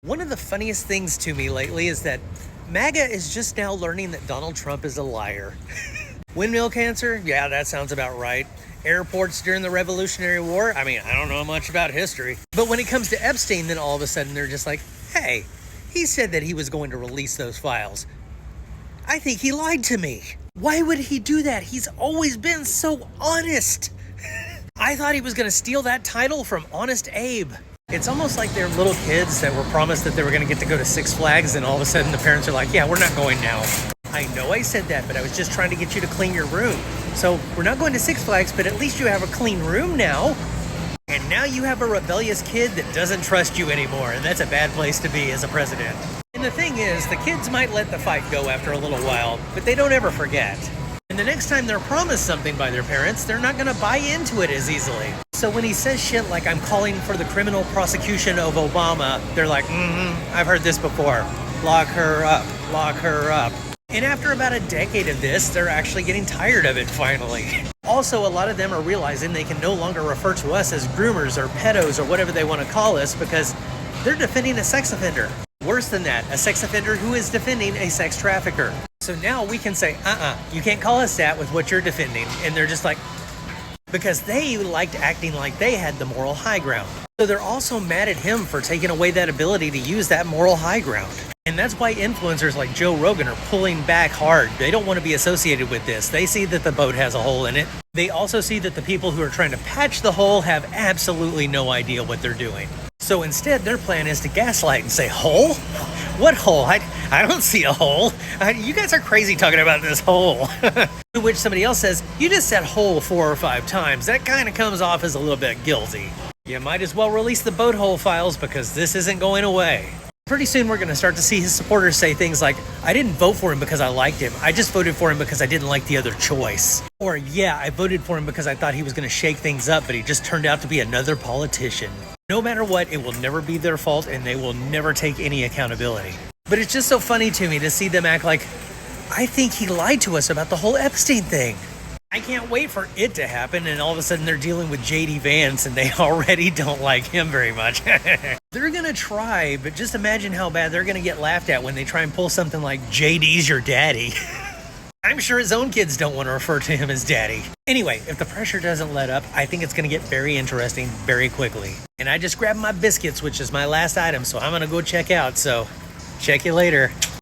One of the funniest things to me lately is that MAGA is just now learning that Donald Trump is a liar. Windmill cancer? Yeah, that sounds about right. Airports during the Revolutionary War? I mean, I don't know much about history. But when it comes to Epstein, then all of a sudden they're just like, hey, he said that he was going to release those files. I think he lied to me. Why would he do that? He's always been so honest. I thought he was going to steal that title from Honest Abe. It's almost like they're little kids that were promised that they were going to get to go to Six Flags, and all of a sudden the parents are like, yeah, we're not going now. I know I said that, but I was just trying to get you to clean your room. So we're not going to Six Flags, but at least you have a clean room now. And now you have a rebellious kid that doesn't trust you anymore, and that's a bad place to be as a president. And the thing is, the kids might let the fight go after a little while, but they don't ever forget. And the next time they're promised something by their parents, they're not going to buy into it as easily. So when he says shit like, I'm calling for the criminal prosecution of Obama, they're like, I've heard this before. Lock her up, lock her up. And after about a decade of this, they're actually getting tired of it finally. Also, a lot of them are realizing they can no longer refer to us as groomers or pedos or whatever they want to call us because they're defending a sex offender. Worse than that, a sex offender who is defending a sex trafficker. So now we can say, you can't call us that with what you're defending. And they're just like, because they liked acting like they had the moral high ground. So they're also mad at him for taking away that ability to use that moral high ground. And that's why influencers like Joe Rogan are pulling back hard. They don't want to be associated with this. They see that the boat has a hole in it. They also see that the people who are trying to patch the hole have absolutely no idea what they're doing. So instead, their plan is to gaslight and say, hole? What hole? I don't see a hole. You guys are crazy talking about this hole. To which somebody else says, you just said hole 4 or 5 times. That kind of comes off as a little bit guilty. You might as well release the boat hole files because this isn't going away. Pretty soon we're going to start to see his supporters say things like, I didn't vote for him because I liked him. I just voted for him because I didn't like the other choice. Or, yeah, I voted for him because I thought he was going to shake things up, but he just turned out to be another politician. No matter what, it will never be their fault and they will never take any accountability. But it's just so funny to me to see them act like, I think he lied to us about the whole Epstein thing. I can't wait for it to happen, and all of a sudden they're dealing with J.D. Vance, and they already don't like him very much. They're gonna try, but just imagine how bad they're gonna get laughed at when they try and pull something like, J.D.'s your daddy. I'm sure his own kids don't want to refer to him as daddy. Anyway, if the pressure doesn't let up, I think it's gonna get very interesting very quickly. And I just grabbed my biscuits, which is my last item, so I'm gonna go check out, so check you later.